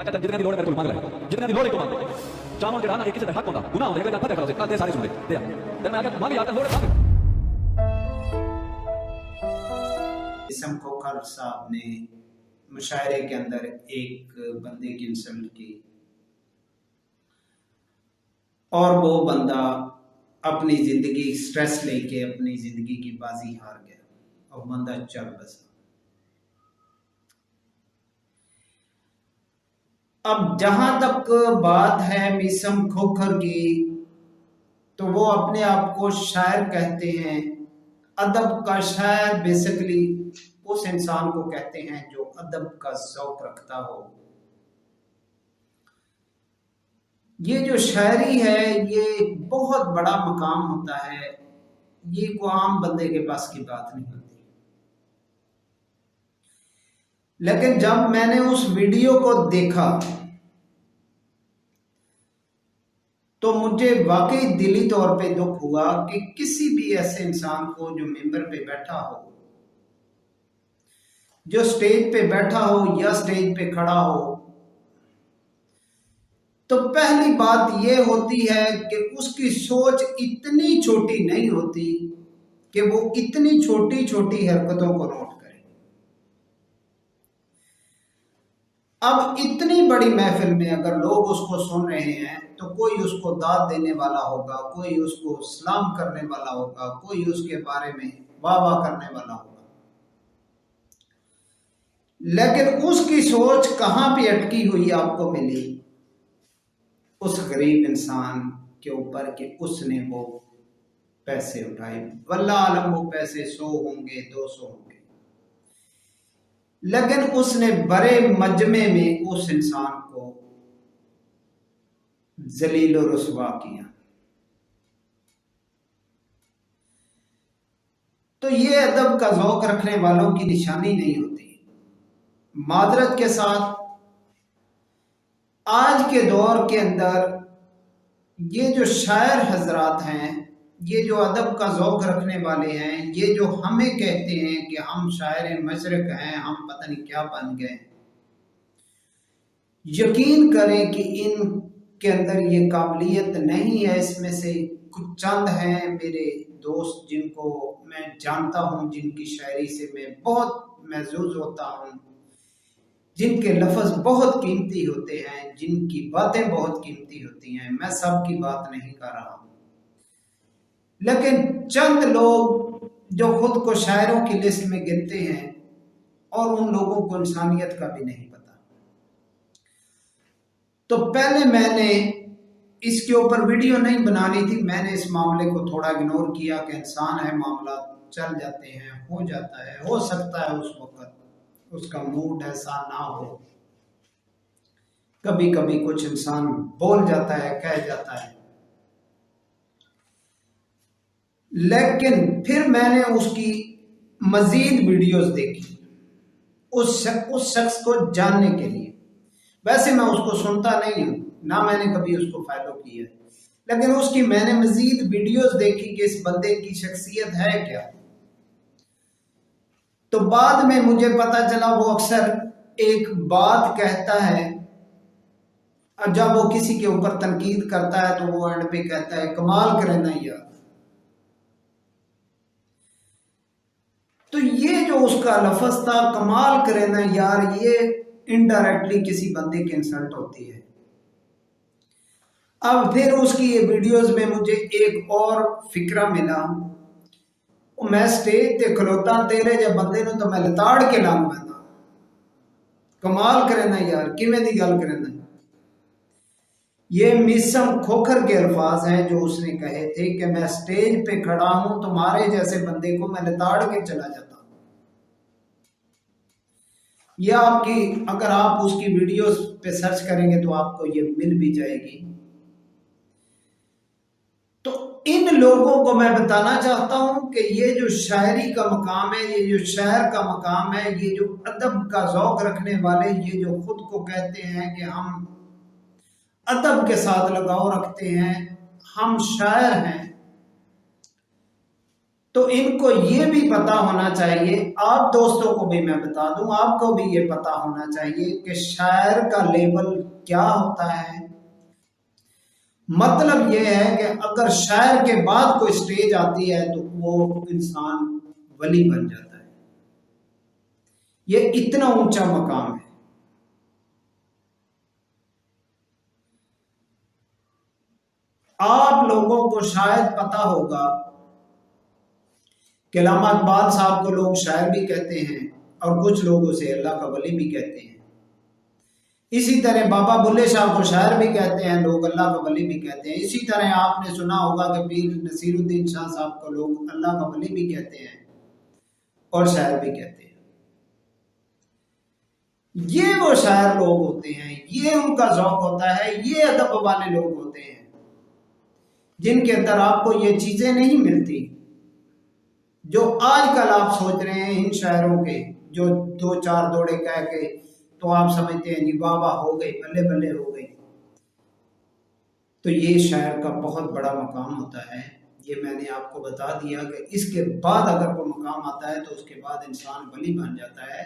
अच्छा जितने भी लोड़ है मेरे को मांग रहा है, जितने भी लोड़ है को मांग चावल के डालना एक किसी हक होता गुनाह हो जाएगा फतेह करो से ते सारे सुन ले दे ते मैं आके मांग यार लोड़ मांग। इसम खोखर साहब ने मुशायरे के अंदर एक बंदे की इंसल्ट की और वो बंदा अपनी जिंदगी स्ट्रेस लेके अपनी जिंदगी की बाजी हार गया और बंदा चल बसा। अब जहां तक बात है मीसम खोखर की, तो वो अपने आप को शायर कहते हैं। अदब का शायर बेसिकली उस इंसान को कहते हैं जो अदब का शौक रखता हो। ये जो शायरी है ये बहुत बड़ा मकाम होता है, ये कोई आम बंदे के पास की बात नहीं होती। लेकिन जब मैंने उस वीडियो को देखा तो मुझे वाकई दिली तौर पे दुख हुआ कि किसी भी ऐसे इंसान को जो मिंबर पे बैठा हो, जो स्टेज पे बैठा हो या स्टेज पे खड़ा हो, तो पहली बात यह होती है कि उसकी सोच इतनी छोटी नहीं होती कि वो इतनी छोटी छोटी हरकतों को नोट करे। अब इतनी बड़ी महफिल में अगर लोग उसको सुन रहे हैं तो कोई उसको दाद देने वाला होगा, कोई उसको सलाम करने वाला होगा, कोई उसके बारे में वाह वाह करने वाला होगा। लेकिन उसकी सोच कहां पे अटकी हुई आपको मिली? उस गरीब इंसान के ऊपर कि उसने वो पैसे उठाए। वल्लाह आलम वो पैसे 100 होंगे 200 होंगे, लेकिन उसने बड़े मजमे में उस इंसान को जलील और रुसवा किया। तो ये अदब का ज़ौक़ रखने वालों की निशानी नहीं होती। मादरत के साथ आज के दौर के अंदर ये जो शायर हजरात हैं, ये जो अदब का ज़ौक़ रखने वाले हैं, ये जो हमें कहते हैं कि हम शायर मशरक़ हैं, हम पता नहीं क्या बन गए, यकीन करें कि इनके अंदर ये काबिलियत नहीं है। इसमें से कुछ चंद हैं मेरे दोस्त जिनको मैं जानता हूँ, जिनकी शायरी से मैं बहुत महजूज होता हूँ, जिनके लफ्ज़ बहुत कीमती होते हैं, जिनकी बातें बहुत कीमती होती हैं। मैं सबकी बात नहीं कर रहा हूँ, लेकिन चंद लोग जो खुद को शायरों की लिस्ट में गिनते हैं और उन लोगों को इंसानियत का भी नहीं पता। तो पहले मैंने इसके ऊपर वीडियो नहीं बनानी थी, मैंने इस मामले को थोड़ा इग्नोर किया कि इंसान है, मामला चल जाते हैं, हो जाता है, हो सकता है उस वक्त उसका मूड ऐसा ना हो, कभी कभी कुछ इंसान बोल जाता है, कह जाता है। लेकिन फिर मैंने उसकी मजीद वीडियोस देखी उस शख्स को जानने के लिए। वैसे मैं उसको सुनता नहीं हूं, ना मैंने कभी उसको फॉलो किया, लेकिन उसकी मैंने मजीद वीडियोस देखी कि इस बंदे की शख्सियत है क्या। तो बाद में मुझे पता चला वो अक्सर एक बात कहता है और जब वो किसी के ऊपर तनकीद करता है तो वो एंड पे कहता है कमाल करे ना यार। तो ये जो उसका लफ्ज था कमाल करे ना यार, ये इनडायरेक्टली किसी बंदे की इंसल्ट होती है। अब फिर उसकी ये वीडियोस में मुझे एक और फिक्रा मिला, मैं स्टेज ते खलोता तेरे जब बंदे नु तो मैं लताड़ के लाऊं मैं कमाल करे ना यार, किवें दी गल करे ना। ये मीसम खोखर के अल्फाज हैं जो उसने कहे थे कि मैं स्टेज पे खड़ा हूं, तुम्हारे जैसे बंदे को मैं लताड़ के चला जाता हूं। यह आपकी अगर आप उसकी वीडियोस पे सर्च करेंगे तो आपको ये मिल भी जाएगी। तो इन लोगों को मैं बताना चाहता हूं कि ये जो शायरी का मकाम है, ये जो शायर का मकाम है, ये जो अदब का ज़ौक़ रखने वाले, ये जो खुद को कहते हैं कि हम अदब के साथ लगाव रखते हैं, हम शायर हैं, तो इनको ये भी पता होना चाहिए, आप दोस्तों को भी मैं बता दूं, आपको भी ये पता होना चाहिए कि शायर का लेवल क्या होता है। मतलब ये है कि अगर शायर के बाद कोई स्टेज आती है तो वो इंसान वली बन जाता है। ये इतना ऊंचा मकाम है। आप लोगों को शायद पता होगा कि अल्लामा इकबाल साहब को लोग शायर भी कहते हैं और कुछ लोग उसे अल्लाह का वली भी कहते हैं। इसी तरह बाबा बुल्ले शाह को शायर भी कहते हैं लोग, अल्लाह का वली भी कहते हैं। इसी तरह आपने सुना होगा कि पीर नसीरुद्दीन शाह साहब को लोग अल्लाह का वली भी कहते हैं और शायर भी कहते हैं। ये वो शायर लोग होते हैं, ये उनका ज़ौक़ होता है, ये अदब वाले लोग होते हैं जिनके अंदर आपको ये चीजें नहीं मिलती जो आजकल आप सोच रहे हैं इन शायरों के, जो दो चार दौड़े कह के तो आप समझते हैं जी वाह वाह हो गई, बल्ले बल्ले हो गई। तो ये शायर का बहुत बड़ा मकाम होता है। ये मैंने आपको बता दिया कि इसके बाद अगर कोई मकाम आता है तो उसके बाद इंसान वली बन जाता है,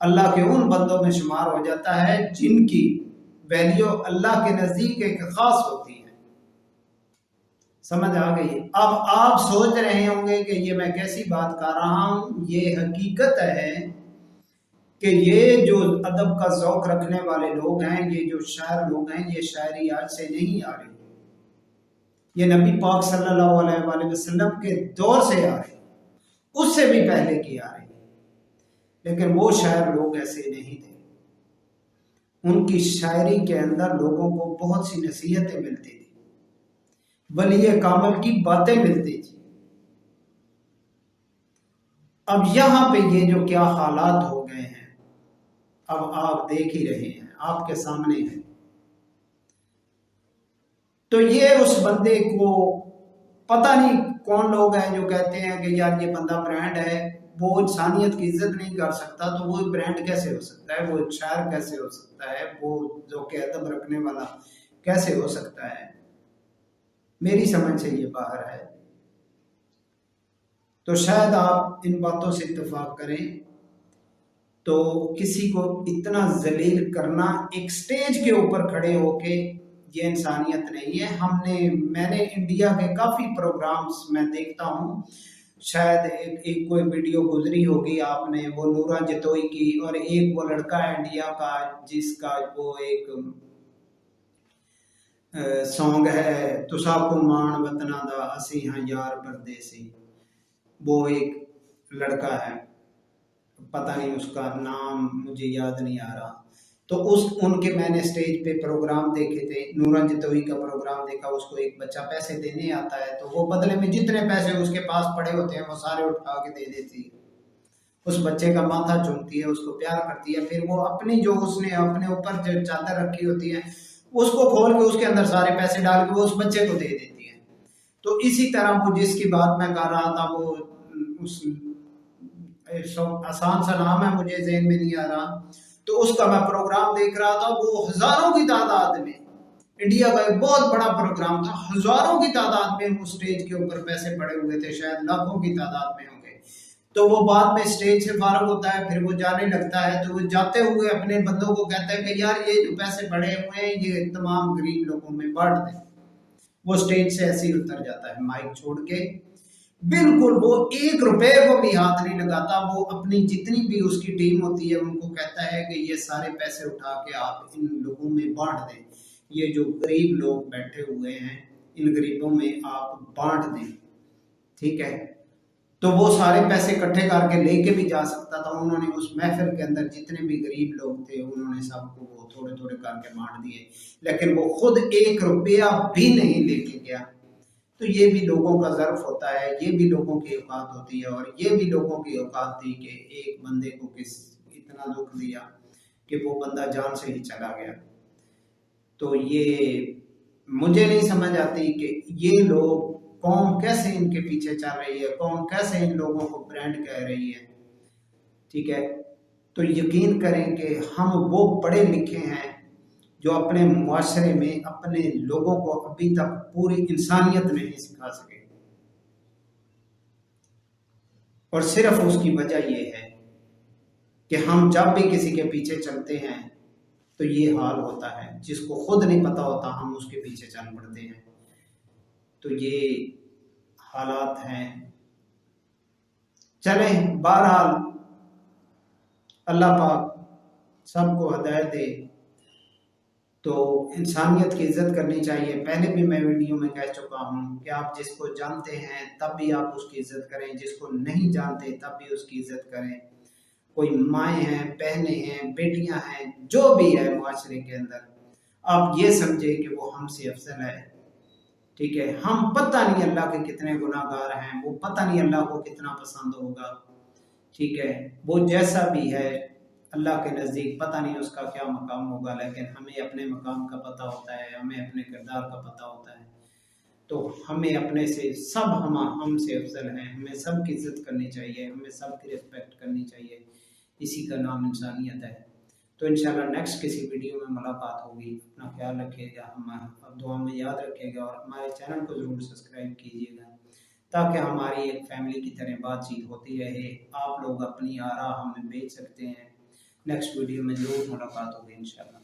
अल्लाह के उन बंदों में शुमार हो जाता है जिनकी वैल्यू अल्लाह के नजदीक एक खास होती है। समझ आ गई? अब आप सोच रहे होंगे कि ये मैं कैसी बात कर रहा हूं। ये हकीकत है कि ये जो अदब का ज़ौक़ रखने वाले लोग हैं, ये जो शायर लोग हैं, ये शायरी आज से नहीं आ रही, ये नबी पाक सल्लल्लाहु अलैहि वसल्लम के दौर से आ रही, उससे भी पहले की आ रही। लेकिन वो शायर लोग ऐसे नहीं थे। उनकी शायरी के अंदर लोगों को बहुत सी नसीहतें मिलती थी, वली कामिल की बातें मिलती थी। अब यहां पे ये जो क्या हालात हो गए हैं, अब आप देख ही रहे हैं, आपके सामने है। तो ये उस बंदे को पता नहीं कौन लोग हैं जो कहते हैं कि यार ये बंदा ब्रांड है, वो इंसानियत की इज्जत नहीं कर सकता, तो वो ब्रांड कैसे हो सकता है, वो शायर कैसे हो सकता है, वो जो के अदब रखने वाला कैसे हो सकता है। मेरी समझ से ये बाहर है। तो शायद आप इन बातों से इत्तेफाक करें। तो किसी को इतना जलील करना एक स्टेज के ऊपर खड़े होके, ये इंसानियत नहीं है। मैंने इंडिया के काफ़ी प्रोग्राम्स मैं देखता हूँ, शायद एक कोई वीडियो गुजरी होगी आपने, वो नूरा जतोई की, और एक वो लड़का है इंडिया का जिसका वो एक सॉन्ग है, तुसा को मान वतना दा असी हाँ यार परदेसी। वो एक लड़का है, पता नहीं उसका नाम मुझे याद नहीं आ रहा। तो उनके मैंने स्टेज पे प्रोग्राम देखे थे, नूरा जतोई का प्रोग्राम देखा। उसको एक बच्चा पैसे देने आता है, तो वो बदले में जितने पैसे उसके पास पड़े होते हैं वो सारे उठा के दे देती है। उस बच्चे का माथा चूमती है, उसको प्यार करती है, फिर वो अपनी जो उसने अपने ऊपर जो चादर रखी होती है उसको खोल के उसके अंदर सारे पैसे डाल के वो उस बच्चे को दे देती है। तो इसी तरह वो जिसकी बात मैं कर रहा था, वो उस आसान सा नाम है मुझे ज़हन में नहीं आ रहा, तो उसका मैं प्रोग्राम देख रहा था। वो हजारों की तादाद में, इंडिया का एक बहुत बड़ा प्रोग्राम था, हजारों की तादाद में वो स्टेज के ऊपर पैसे पड़े हुए थे, शायद लाखों की तादाद में होंगे। तो वो बाद में स्टेज से फारग होता है, फिर वो जाने लगता है, तो वो जाते हुए अपने बंदों को कहता है कि यार ये जो पैसे पड़े हुए हैं ये तमाम गरीब लोगों में बांट दें। वो स्टेज से ऐसे ही उतर जाता है माइक छोड़ के, बिल्कुल वो 1 रुपए को भी हाथ नहीं लगाता। वो अपनी जितनी भी उसकी टीम होती है उनको कहता है कि ये सारे पैसे उठा के आप इन लोगों में बांट दें, ये जो गरीब लोग बैठे हुए हैं इन गरीबों में आप बांट दें, ठीक है। तो वो सारे पैसे इकट्ठे करके लेके भी जा सकता था। उन्होंने उस महफिल के अंदर जितने भी गरीब लोग थे उन्होंने सबको वो थोड़े थोड़े करके बांट दिए, लेकिन वो खुद 1 रुपया भी नहीं लेके गया। तो ये भी लोगों का ज़र्फ होता है, ये भी लोगों की औकात होती है, और ये भी लोगों की औकात थी कि एक बंदे को इतना दुख दिया कि वो बंदा जान से ही चला गया। तो ये मुझे नहीं समझ आती कि ये लोग, कौम कैसे इनके पीछे चल रही है, कौम कैसे इन लोगों को ब्रांड कह रही है, ठीक है। तो यकीन करें कि हम वो पढ़े लिखे हैं जो अपने मुआशरे में अपने लोगों को अभी तक पूरी इंसानियत नहीं सिखा सके। और सिर्फ उसकी वजह यह है कि हम जब भी किसी के पीछे चलते हैं तो ये हाल होता है, जिसको खुद नहीं पता होता हम उसके पीछे चल पड़ते हैं। तो ये हालात हैं। चलें, बहरहाल अल्लाह पाक सबको हिदायत दे। तो इंसानियत की इज्जत करनी चाहिए। पहले भी मैं वीडियो में कह चुका हूँ कि आप जिसको जानते हैं तब भी आप उसकी इज्जत करें, जिसको नहीं जानते तब भी उसकी इज्जत करें। कोई माएँ हैं, बहनें हैं, बेटियां हैं, जो भी है मुआशरे के अंदर, आप ये समझे कि वो हमसे अफजल है। ठीक है, हम पता नहीं अल्लाह के कितने गुनाहगार हैं, वो पता नहीं अल्लाह को कितना पसंद होगा। ठीक है, वो जैसा भी है अल्लाह के नज़दीक पता नहीं उसका क्या मकाम होगा, लेकिन हमें अपने मकाम का पता होता है, हमें अपने किरदार का पता होता है। तो हमें अपने से सब हमसे अफजल हैं, हमें सब की इज्जत करनी चाहिए, हमें सब की रिस्पेक्ट करनी चाहिए। इसी का नाम इंसानियत है। तो इंशाल्लाह नेक्स्ट किसी वीडियो में मुलाकात होगी। अपना ख्याल रखिएगा, हमारा दुआ में याद रखिएगा और हमारे चैनल को ज़रूर सब्सक्राइब कीजिएगा ताकि हमारी एक फैमिली की तरह बातचीत होती रहे। आप लोग अपनी आरा हमें भेज सकते हैं। नेक्स्ट वीडियो में ज़रूर मुलाकात होगी इंशाल्लाह।